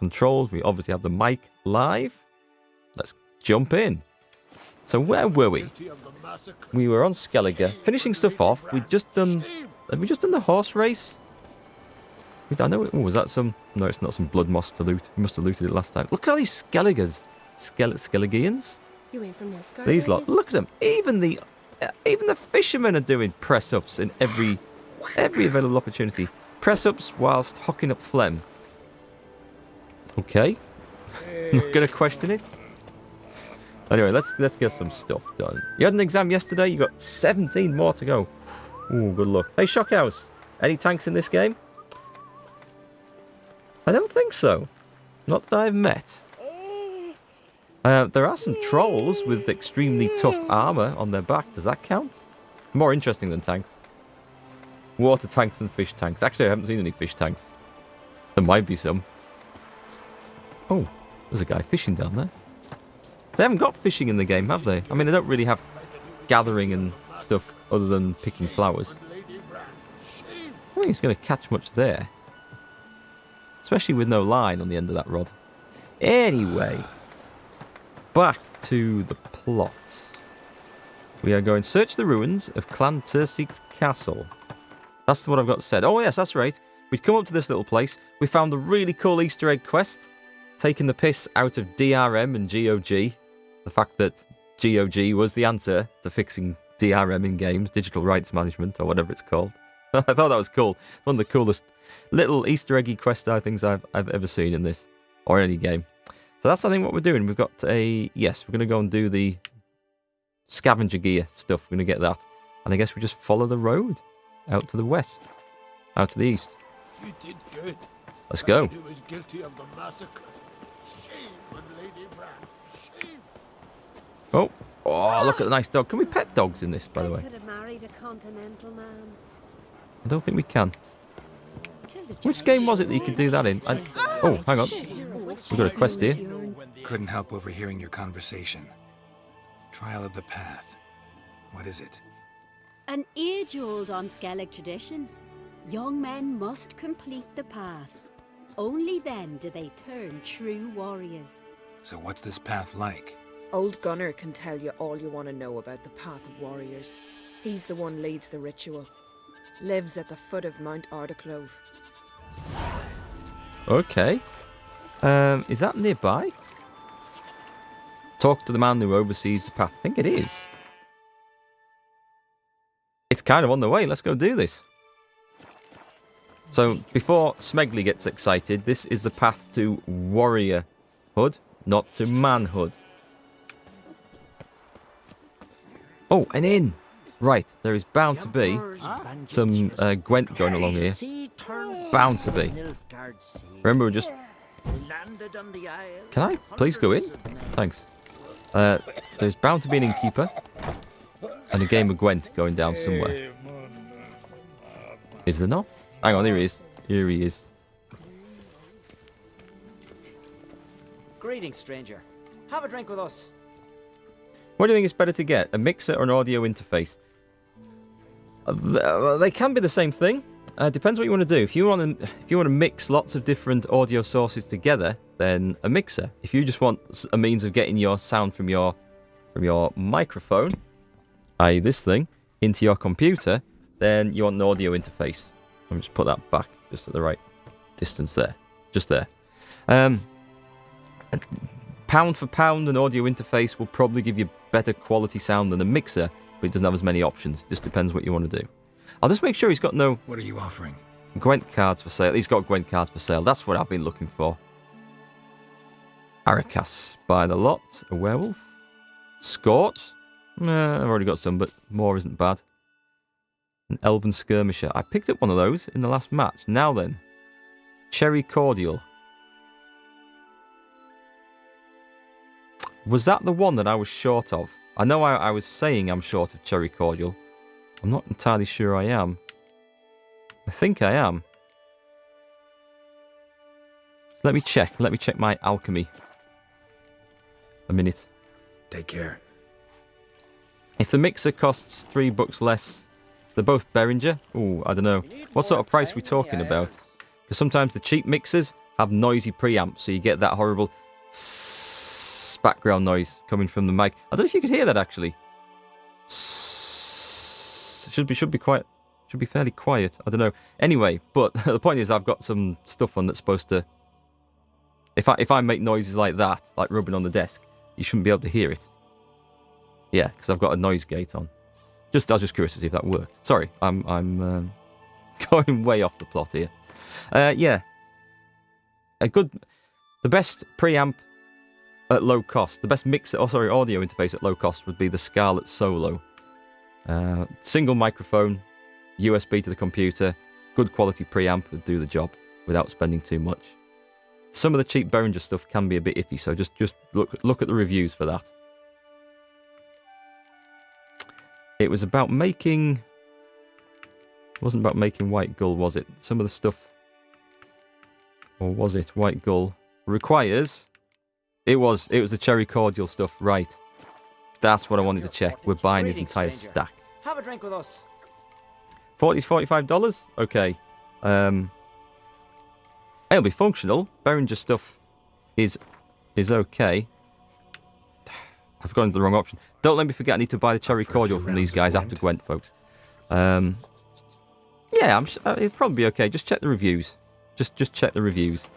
controls. We obviously have the mic live. Let's jump in. So where were we? We were on Skellige, finishing stuff off. We'd just done... Have we just done the horse race? I know... Oh, was that some... No, it's not some blood moss to loot. We must have looted it last time. Look at all these Skelligers. Skelligians? You ain't from Nilfgaard, These lot. Look at them. Even the fishermen are doing press-ups in every available opportunity. Press-ups whilst hocking up phlegm. Okay. Not going to question it. Anyway, let's get some stuff done. You had an exam yesterday. You got 17 more to go. Ooh, good luck. Hey, Shockhouse. Any tanks in this game? I don't think so. Not that I've met. There are some trolls with extremely tough armour on their back. Does that count? More interesting than tanks. Water tanks and fish tanks. Actually, I haven't seen any fish tanks. There might be some. Oh, there's a guy fishing down there. They haven't got fishing in the game, have they? I mean, they don't really have gathering and stuff other than picking flowers. I don't think he's going to catch much there. Especially with no line on the end of that rod. Anyway, back to the plot. We are going to search the ruins of Clan Tursig Castle. That's what I've got said. Oh, yes, that's right. We'd come up to this little place. We found a really cool Easter egg quest. Taking the piss out of DRM and GOG. The fact that GOG was the answer to fixing DRM in games, digital rights management, or whatever it's called. I thought that was cool. One of the coolest little Easter eggy quest things I've ever seen in this, or any game. So that's, I think, what we're doing. We've got a... Yes, we're going to go and do the scavenger gear stuff. We're going to get that. And I guess we just follow the road out to the west. Out to the east. You did good. Let's go. He was guilty of the massacre. Shame on Lady Bran. Shame. Oh, look at the nice dog. Can we pet dogs in this, by the way? I could have married a continental man. I don't think we can. Which game was it that you could do that in? Oh, hang on. We've got a quest here. Couldn't help overhearing your conversation. Trial of the Path. What is it? An age-old Skellig tradition. Young men must complete the path. Only then do they turn true warriors. So what's this path like? Old Gunnar can tell you all you want to know about the Path of Warriors. He's the one leads the ritual. Lives at the foot of Mount Ardaclove. Okay. Is that nearby? Talk to the man who oversees the path. I think it is. It's kind of on the way. Let's go do this. So, before Smegley gets excited, this is the path to warriorhood, not to manhood. Oh, an inn! Right, there is bound to be some Gwent going along here. Bound to be. Remember, we just... Can I please go in? Thanks. There's bound to be an innkeeper and a game of Gwent going down somewhere. Is there not? Hang on, here he is. Here he is. Greetings, stranger. Have a drink with us. What do you think is better to get? A mixer or an audio interface? They can be the same thing. Depends what you want to do. If you want to mix lots of different audio sources together, then a mixer. If you just want a means of getting your sound from your microphone, i.e. this thing, into your computer, then you want an audio interface. Let me just put that back just at the right distance there. Just there. Pound for pound, an audio interface will probably give you better quality sound than a mixer, but it doesn't have as many options. It just depends what you want to do. I'll just make sure he's got no... What are you offering? Gwent cards for sale. He's got Gwent cards for sale. That's what I've been looking for. Arakas by the lot. A werewolf. Scorch. I've already got some, but more isn't bad. An Elven Skirmisher. I picked up one of those in the last match. Now then. Cherry Cordial. Was that the one that I was short of? I know I was saying I'm short of Cherry Cordial. I'm not entirely sure I am. I think I am. So let me check. Let me check my alchemy. A minute. Take care. If the mixer costs $3 less, they're both Behringer. Ooh, I don't know. What sort of price are we talking about? Because sometimes the cheap mixers have noisy preamps, so you get that horrible background noise coming from the mic. I don't know if you could hear that actually. Should be fairly quiet. I don't know. Anyway, but the point is, I've got some stuff on that's supposed to. If I make noises like that, like rubbing on the desk, you shouldn't be able to hear it. Yeah, because I've got a noise gate on. I was just curious to see if that worked. Sorry, I'm going way off the plot here. Yeah, the best preamp at low cost, the best audio interface at low cost would be the Scarlett Solo. Single microphone, USB to the computer, good quality preamp would do the job without spending too much. Some of the cheap Behringer stuff can be a bit iffy, so just look at the reviews for that. It was about making... It wasn't about making White Gull, was it? Some of the stuff... Or was it? White Gull requires... It was the cherry cordial stuff, right. That's what I wanted to check. We're buying his entire stack. Have a drink with us. $40 to $45? Okay. It'll be functional. Behringer stuff is okay. I've gone into the wrong option. Don't let me forget I need to buy the cherry cordial from these guys after Gwent, folks. Yeah, it'll probably be okay. Just check the reviews. Just check the reviews.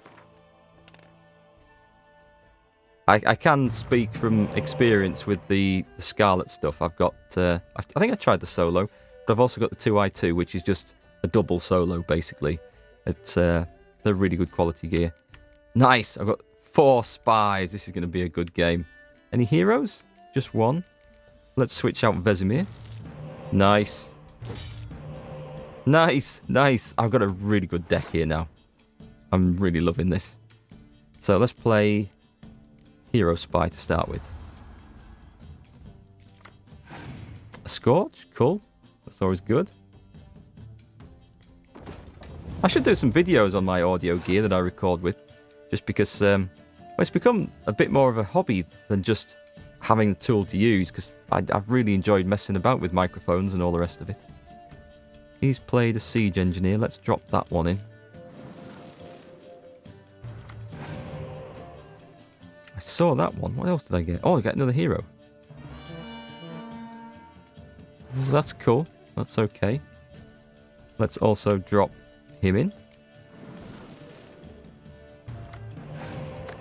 I can speak from experience with the Scarlett stuff. I've got... I think I tried the Solo, but I've also got the 2i2, which is just a double Solo, basically. It's... They're really good quality gear. Nice! I've got 4 spies. This is going to be a good game. Any heroes? Just one. Let's switch out Vesemir. Nice. Nice! I've got a really good deck here now. I'm really loving this. So let's play Hero Spy to start with. A Scorch? Cool. That's always good. I should do some videos on my audio gear that I record with, just because it's become a bit more of a hobby than just having the tool to use, because I've really enjoyed messing about with microphones and all the rest of it. He's played a Siege Engineer. Let's drop that one in. I saw that one. What else did I get? Oh, I got another hero. That's cool. That's okay. Let's also drop him in.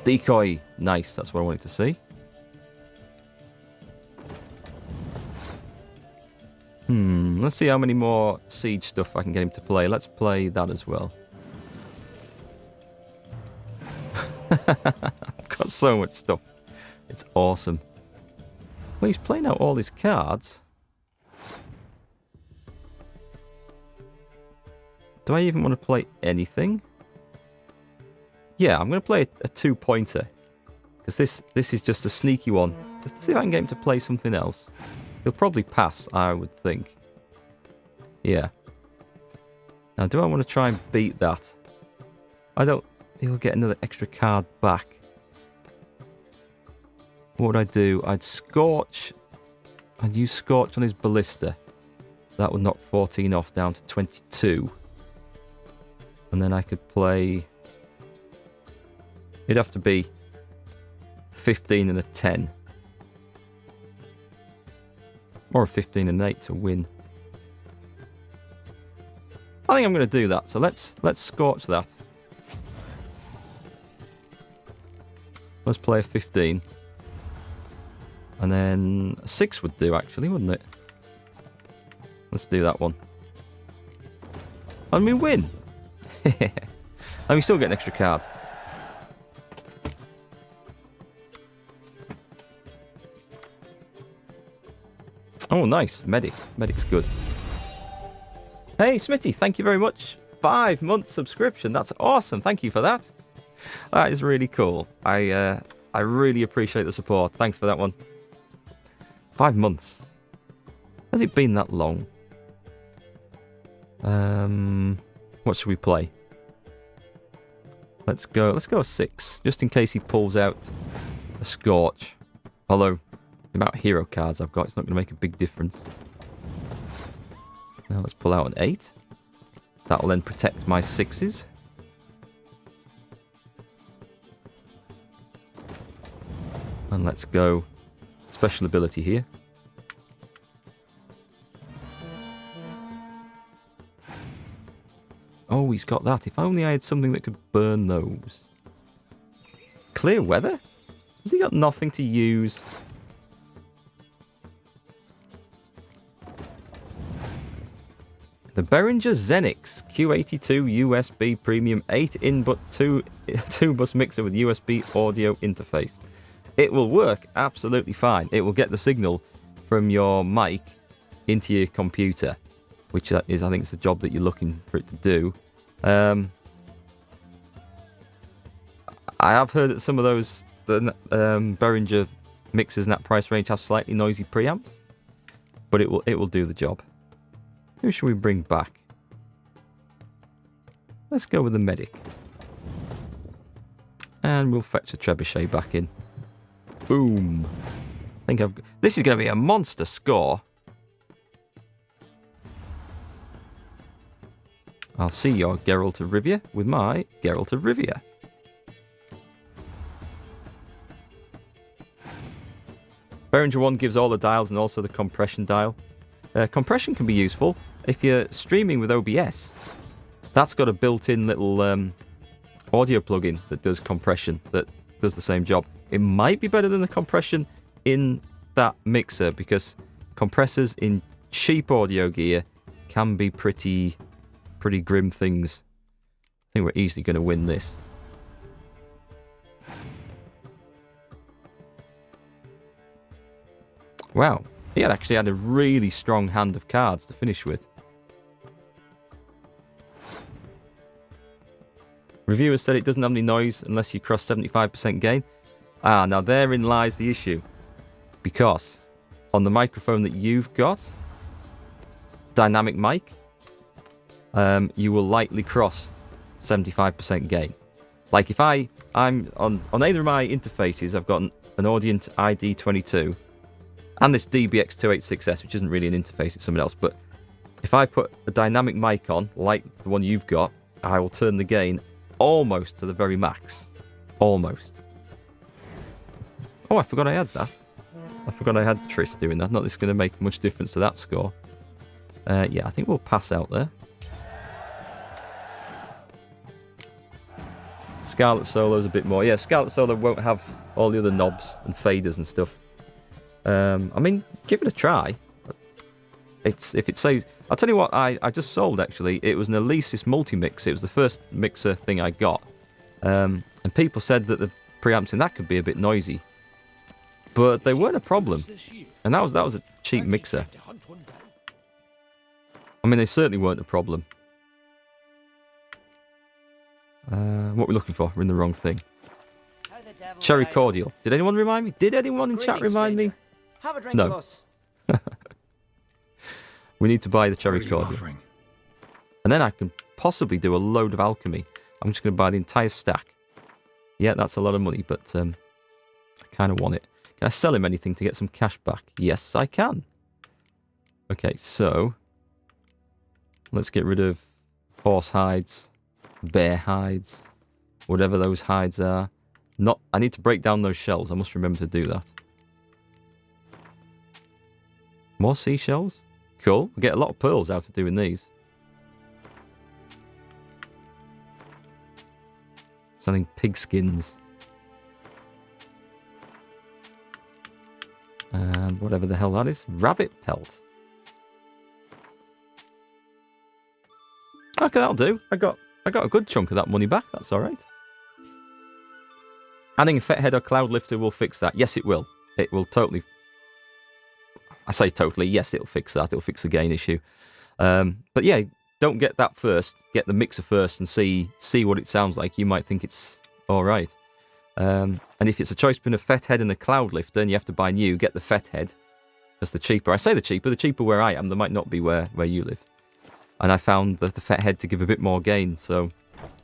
Decoy. Nice. That's what I wanted to see. Let's see how many more Siege stuff I can get him to play. Let's play that as well. I've got so much stuff. It's awesome. Well, he's playing out all his cards. Do I even want to play anything? Yeah, I'm going to play a 2-pointer. Because this is just a sneaky one. Just to see if I can get him to play something else. He'll probably pass, I would think. Yeah. Now, do I want to try and beat that? I don't... He'll get another extra card back. What would I do? I'd Scorch. I'd use Scorch on his Ballista. That would knock 14 off down to 22. And then I could play... It'd have to be 15 and a 10. Or a 15 and an 8 to win. I think I'm going to do that. So let's Scorch that. Let's play a 15. And then a 6 would do, actually, wouldn't it? Let's do that one. And we win. And we still get an extra card. Oh, nice. Medic. Medic's good. Hey, Smitty, thank you very much. 5-month subscription. That's awesome. Thank you for that. That is really cool. I really appreciate the support. Thanks for that one. 5 months. Has it been that long? What should we play? Let's go a 6, just in case he pulls out a Scorch. Although, the amount of hero cards I've got, it's not going to make a big difference. Now let's pull out an 8. That will then protect my 6s. And let's go special ability here. Oh, he's got that. If only I had something that could burn those. Clear weather? Has he got nothing to use? The Behringer Xenix Q82 USB Premium 8-in but 2-bus mixer with USB audio interface. It will work absolutely fine. It will get the signal from your mic into your computer, which is, I think, it's the job that you're looking for it to do. I have heard that some of those Behringer mixers in that price range have slightly noisy preamps, but it will do the job. Who should we bring back? Let's go with the medic. And we'll fetch a trebuchet back in. Boom. This is going to be a monster score. I'll see your Geralt of Rivia with my Geralt of Rivia. Behringer 1 gives all the dials and also the compression dial. Compression can be useful if you're streaming with OBS. That's got a built-in little audio plugin that does compression, that does the same job. It might be better than the compression in that mixer, because compressors in cheap audio gear can be pretty grim things. I think we're easily going to win this. Wow, he actually had a really strong hand of cards to finish with. Reviewers said it doesn't have any noise unless you cross 75% gain. Ah, now therein lies the issue. Because on the microphone that you've got, dynamic mic, you will likely cross 75% gain. Like if I'm on either of my interfaces, I've got an Audient ID22 and this DBX286S, which isn't really an interface, it's something else. But if I put a dynamic mic on, like the one you've got, I will turn the gain almost to the very max. Almost. Oh, I forgot I had that. I forgot I had Triss doing that. Not that it's going to make much difference to that score. Yeah, I think we'll pass out there. Scarlet Solo's a bit more. Yeah, Scarlet Solo won't have all the other knobs and faders and stuff. I mean, give it a try. If it saves... I'll tell you what, I just sold, actually. It was an Alesis multi-mix. It was the first mixer thing I got. And people said that the preamps in that could be a bit noisy. But they weren't a problem. And that was a cheap mixer. I mean, they certainly weren't a problem. What are we looking for? We're in the wrong thing. Cherry Cordial. Did anyone remind me? Did anyone in chat remind me? Have a drink No. with us. We need to buy the Cherry What are you Cordial. offering? And then I can possibly do a load of alchemy. I'm just going to buy the entire stack. Yeah, that's a lot of money, but I kind of want it. Can I sell him anything to get some cash back? Yes, I can. Okay, so let's get rid of horse hides, bear hides, whatever those hides are. I need to break down those shells. I must remember to do that. More seashells? Cool. We get a lot of pearls out of doing these. Selling pig skins. And whatever the hell that is. Rabbit pelt. Okay, that'll do. I got a good chunk of that money back. That's alright. Adding a fet head or cloud lifter will fix that. Yes, it will. It will totally... I say totally. Yes, it'll fix that. It'll fix the gain issue. But yeah, don't get that first. Get the mixer first and see what it sounds like. You might think it's alright. And if it's a choice between a fet head and a cloud lifter and you have to buy new, get the fet head. That's the cheaper. I say the cheaper where I am. There might not be where you live. And I found the fet head to give a bit more gain. So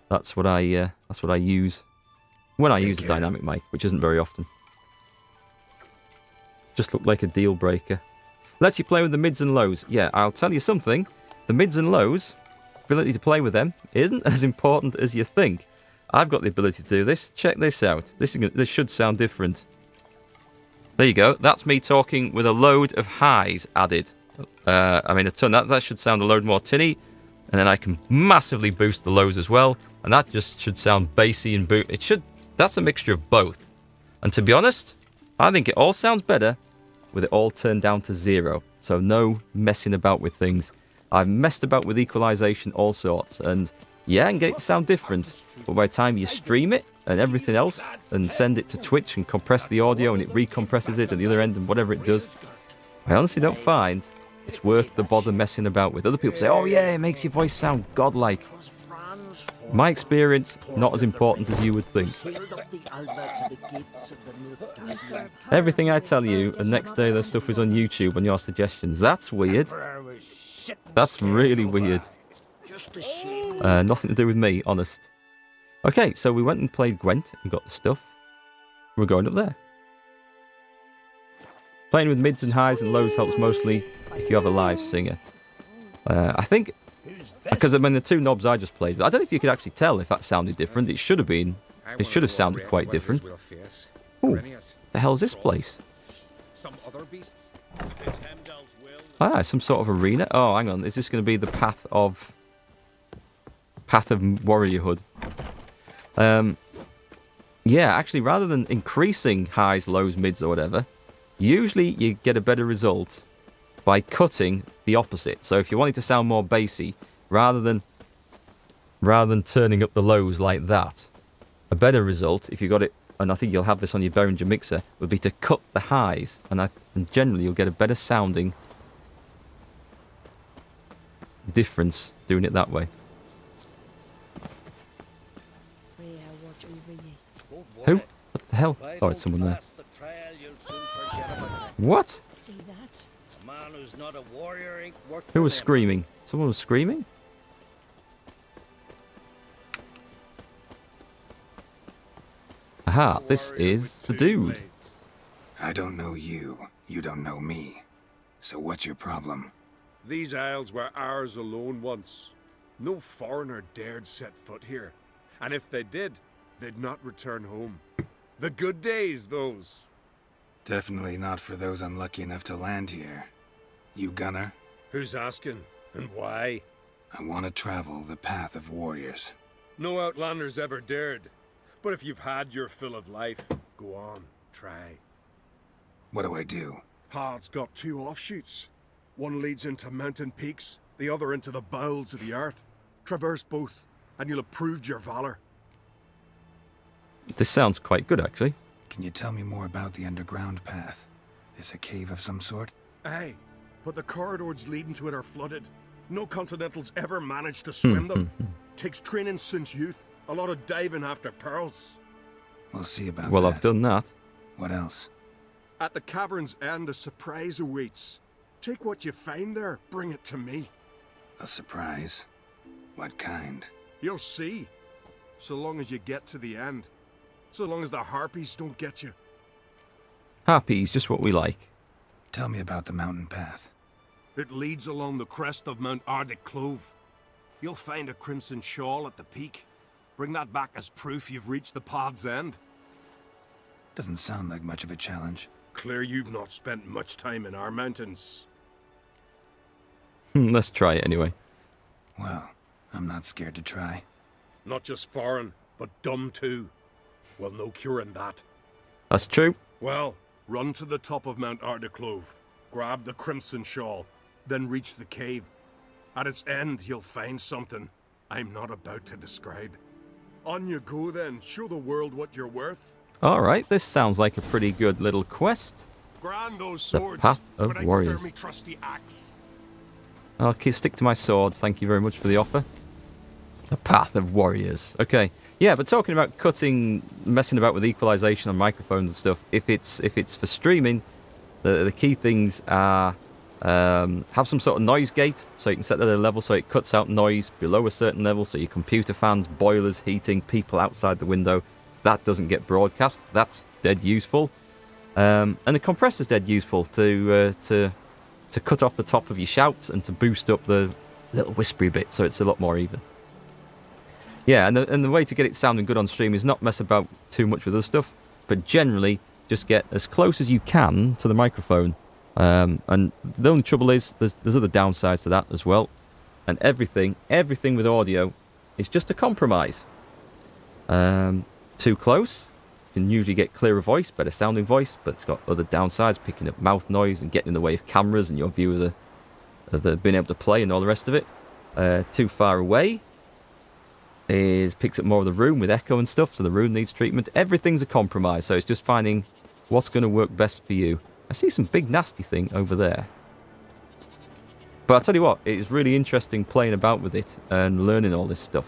that's what I use when I use a dynamic mic, which isn't very often. Just looked like a deal breaker. Lets you play with the mids and lows. Yeah, I'll tell you something. The mids and lows, ability to play with them, isn't as important as you think. I've got the ability to do this. Check this out. This should sound different. There you go. That's me talking with a load of highs added. I mean, a ton. That should sound a load more tinny. And then I can massively boost the lows as well. And that just should sound bassy and boot. It should. That's a mixture of both. And to be honest, I think it all sounds better with it all turned down to 0. So no messing about with things. I've messed about with equalization, all sorts. And yeah, I can get it to sound different. But by the time you stream it and everything else and send it to Twitch and compress the audio and it recompresses it at the other end and whatever it does, I honestly don't find it's worth the bother messing about with. Other people say, oh yeah, it makes your voice sound godlike. My experience, not as important as you would think. Everything I tell you, and next day the stuff is on YouTube on your suggestions. That's weird. That's really weird. Nothing to do with me, honest. Okay, so we went and played Gwent and got the stuff. We're going up there. Playing with mids and highs and lows helps mostly if you have a live singer. I think, because I mean the two knobs I just played with, I don't know if you could actually tell if that sounded different. It should have sounded quite different. Ooh, the hell's this place? Ah, some sort of arena. Oh, hang on. Is this going to be the path of warriorhood? Yeah, actually, rather than increasing highs, lows, mids, or whatever, usually you get a better result by cutting the opposite. So if you want it to sound more bassy, rather than turning up the lows like that, a better result, if you got it, and I think you'll have this on your Behringer mixer, would be to cut the highs, and generally you'll get a better sounding difference doing it that way. Who? What the hell? Oh, it's someone there. What? See that? A man who's not a warrior ain't worth Who was screaming? Someone was screaming? Aha, this is the dude. I don't know you. You don't know me. So what's your problem? These isles were ours alone once. No foreigner dared set foot here. And if they did, they'd not return home. The good days, those. Definitely not for those unlucky enough to land here. You gunner? Who's asking? And why? I want to travel the path of warriors. No outlanders ever dared. But if you've had your fill of life, go on, try. What do I do? Path's got 2 offshoots. One leads into mountain peaks, the other into the bowels of the earth. Traverse both, and you'll have proved your valor. This sounds quite good, actually. Can you tell me more about the underground path? Is a cave of some sort? Aye, but the corridors leading to it are flooded. No Continentals ever managed to swim them. Takes training since youth. A lot of diving after pearls. We'll see about Well, that. I've done that. What else? At the cavern's end, a surprise awaits. Take what you find there, bring it to me. A surprise? What kind? You'll see. So long as you get to the end. So long as the harpies don't get you. Harpies, just what we like. Tell me about the mountain path. It leads along the crest of Mount Ardic Clove. You'll find a crimson shawl at the peak. Bring that back as proof you've reached the path's end. Doesn't sound like much of a challenge. Clear you've not spent much time in our mountains. Let's try it anyway. Well, I'm not scared to try. Not just foreign, but dumb too. Well, no curing that. That's true. Well, run to the top of Mount Ardiclove, grab the crimson shawl, then reach the cave. At its end, you'll find something I'm not about to describe. On you go then, show the world what you're worth. Alright, this sounds like a pretty good little quest. Grand those The swords, Path of but I Warriors. prefer me trusty axe. I'll stick to my swords, thank you very much for the offer. The Path of Warriors. Okay. Yeah, but talking about messing about with equalization on microphones and stuff, if it's for streaming, the key things are have some sort of noise gate, so you can set that at a level so it cuts out noise below a certain level, so your computer fans, boilers, heating, people outside the window, that doesn't get broadcast. That's dead useful. And the compressor's dead useful to cut off the top of your shouts and to boost up the little whispery bit, so it's a lot more even. Yeah, and the way to get it sounding good on stream is not mess about too much with other stuff, but generally just get as close as you can to the microphone. And the only trouble is, there's other downsides to that as well. And everything with audio is just a compromise. Too close, you can usually get clearer voice, better sounding voice, but it's got other downsides, picking up mouth noise and getting in the way of cameras and your view of the being able to play and all the rest of it. Too far away picks up more of the room with echo and stuff, so the room needs treatment. Everything's a compromise, so it's just finding what's going to work best for you. I see some big nasty thing over there. But I'll tell you what, it is really interesting playing about with it and learning all this stuff.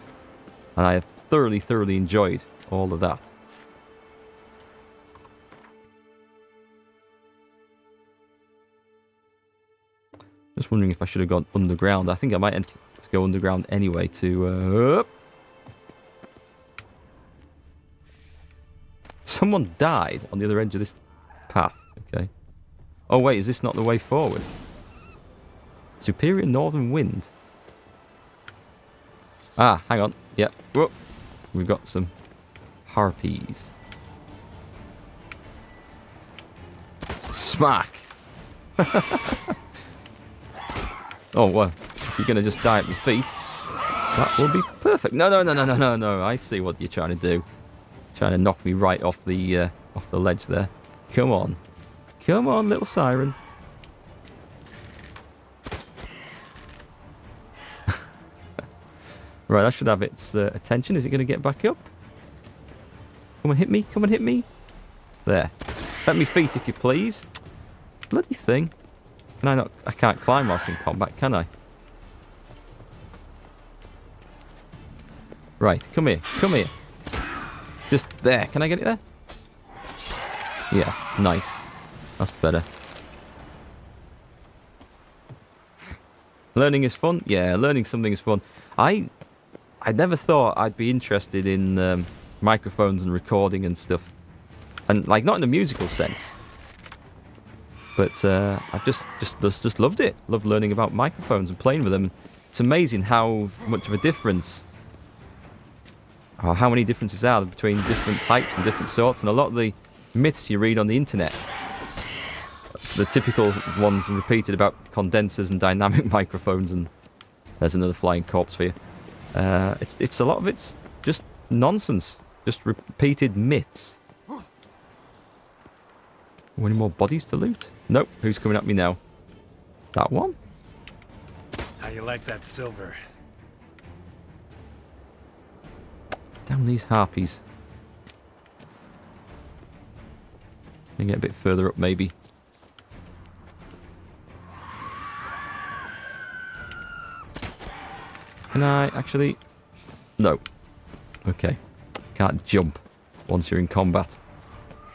And I have thoroughly enjoyed all of that. Just wondering if I should have gone underground. I think I might have to go underground anyway to... Someone died on the other edge of this path. Okay. Oh wait, is this not the way forward? Superior northern wind. Ah, hang on. Yep. Whoop. We've got some harpies. Smack. Oh, well, if you're going to just die at my feet, that will be perfect. No. I see what you're trying to do. Trying to knock me right off the ledge there. Come on. Come on, little siren. Right, that should have its attention. Is it going to get back up? Come on, hit me. Come on, hit me. There. Let me feet, if you please. Bloody thing. Can I not? I can't climb whilst in combat, can I? Right, come here. Come here. Just there. Can I get it there? Yeah, nice. That's better. Learning is fun? Yeah, learning something is fun. I never thought I'd be interested in microphones and recording and stuff. And, like, not in a musical sense. But I just loved it. Loved learning about microphones and playing with them. It's amazing how much of a difference, or how many differences are there between different types and different sorts. And a lot of the myths you read on the internet, the typical ones repeated about condensers and dynamic microphones, and there's another flying corpse for you. It's a lot of it's just nonsense, just repeated myths. Any more bodies to loot? Nope. Who's coming at me now? That one? How you like that silver? Damn these harpies. Can get a bit further up, maybe. Can I actually? No. Okay. Can't jump once you're in combat.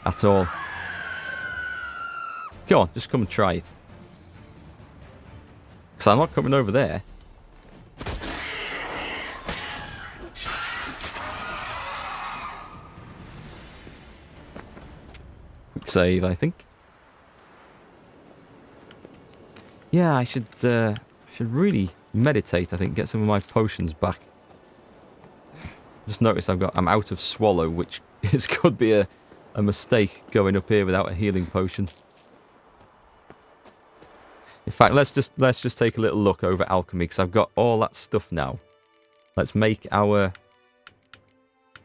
At all. Come on, just come and try it. Because I'm not coming over there. Quick save, I think. Yeah, I should really meditate, I think, get some of my potions back. Just noticed I'm out of swallow, which could be a mistake going up here without a healing potion. In fact, let's just take a little look over alchemy, because I've got all that stuff now. Let's make our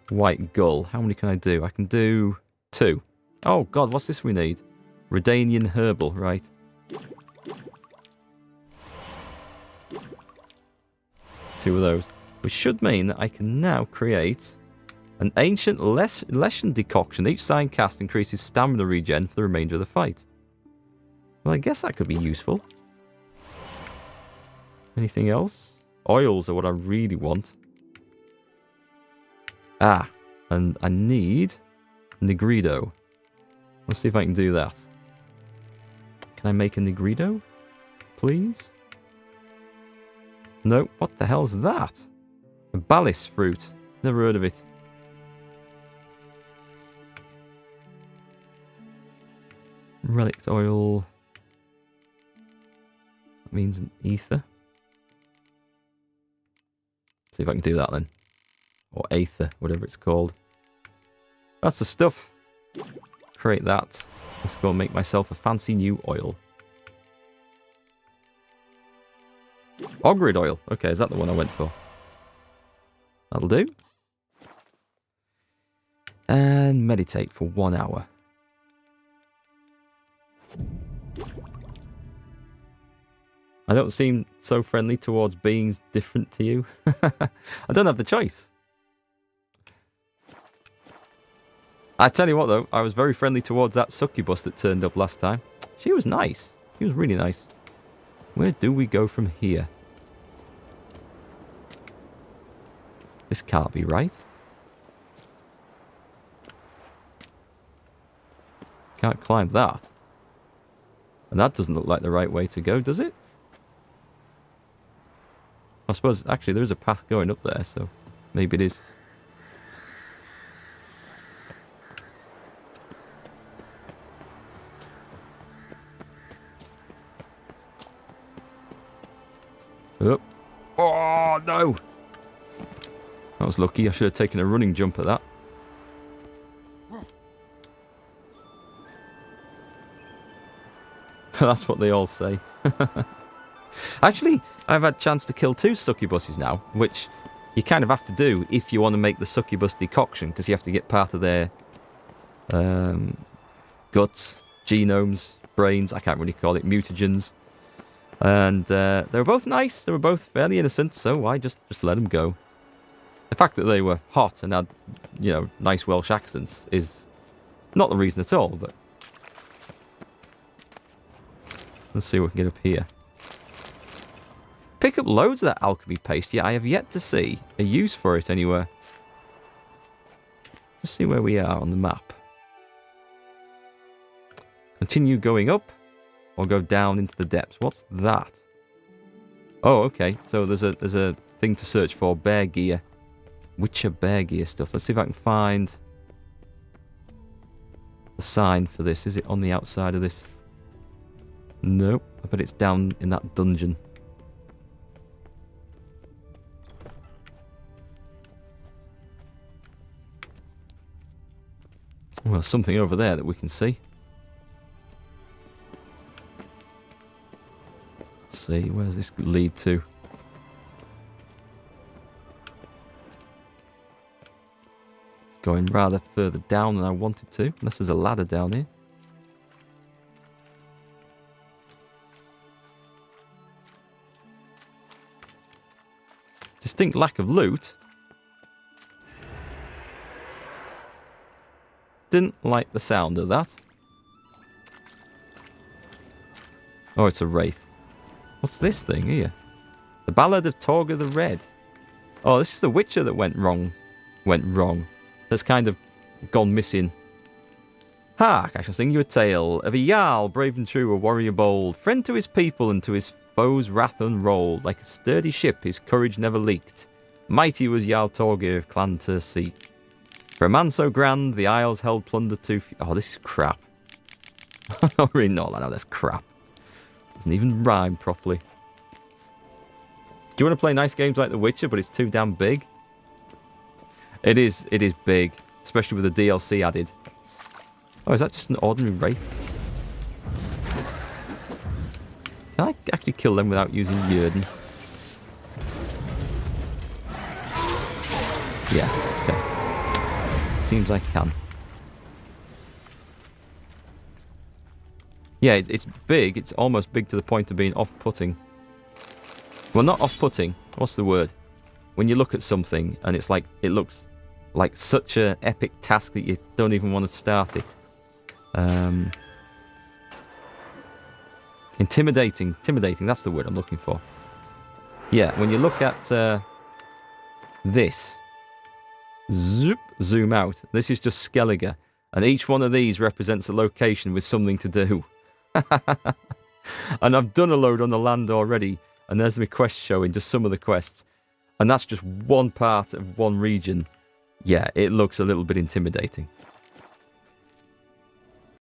white gull. How many can I do? I can do 2. Oh god, what's this we need? Redanian herbal, right. Two of those. Which should mean that I can now create an ancient lesson decoction. Each sign cast increases stamina regen for the remainder of the fight. Well, I guess that could be useful. Anything else? Oils are what I really want. Ah, and I need Negrido. Let's see if I can do that. Can I make a Negrido? Please? No, what the hell's that? A Balis fruit. Never heard of it. Relic oil. That means an ether. See if I can do that then. Or aether, whatever it's called. That's the stuff. create that. Let's go and make myself a fancy new oil. Ogrid oil. Okay, is that the one I went for? That'll do. And meditate for 1 hour. I don't seem so friendly towards beings different to you. I don't have the choice. I tell you what though, I was very friendly towards that succubus that turned up last time. She was nice. She was really nice. Where do we go from here? This can't be right. Can't climb that. And that doesn't look like the right way to go, does it? I suppose, actually, there is a path going up there, so maybe it is. Oh, oh no! That was lucky. I should have taken a running jump at that. That's what they all say. Actually, I've had a chance to kill 2 succubuses now, which you kind of have to do if you want to make the succubus decoction, because you have to get part of their guts, genomes, brains, I can't really call it, mutagens. And they were both nice, they were both fairly innocent, so I just let them go. The fact that they were hot and had, you know, nice Welsh accents is not the reason at all, but... Let's see what we can get up here. Pick up loads of that alchemy paste, yet I have yet to see a use for it anywhere. Let's see where we are on the map. Continue going up, or go down into the depths. What's that? Oh, okay. So there's a thing to search for. Bear gear. Witcher bear gear stuff. Let's see if I can find the sign for this. Is it on the outside of this? Nope. I bet it's down in that dungeon. Well, something over there that we can see. Let's see, where does this lead to? Going rather further down than I wanted to, unless there's a ladder down here. Distinct lack of loot. Didn't like the sound of that. Oh, it's a wraith. What's this thing here? The Ballad of Torga the Red. Oh, this is the Witcher that went wrong. That's kind of gone missing. Hark, I shall sing you a tale of a Jarl, brave and true, a warrior bold, friend to his people and to his foes' wrath unrolled. Like a sturdy ship, his courage never leaked. Mighty was Jarl Torgir of Clan Terseek. For a man so grand, the Isles held plunder too few. Oh, this is crap. I really know that. That's crap. Doesn't even rhyme properly. Do you want to play nice games like The Witcher, but it's too damn big? It is big, especially with the DLC added. Oh, is that just an ordinary wraith? Can I actually kill them without using Yrden? Yeah, okay. Seems I can. Yeah, it's big. It's almost big to the point of being off-putting. Well, not off-putting. What's the word? When you look at something and it's like, it looks like such an epic task that you don't even want to start it. Intimidating. Intimidating, that's the word I'm looking for. Yeah, when you look at this, zoom out. This is just Skellige. And each one of these represents a location with something to do. And I've done a load on the land already. And there's my quest showing, just some of the quests. And that's just one part of one region. Yeah, it looks a little bit intimidating.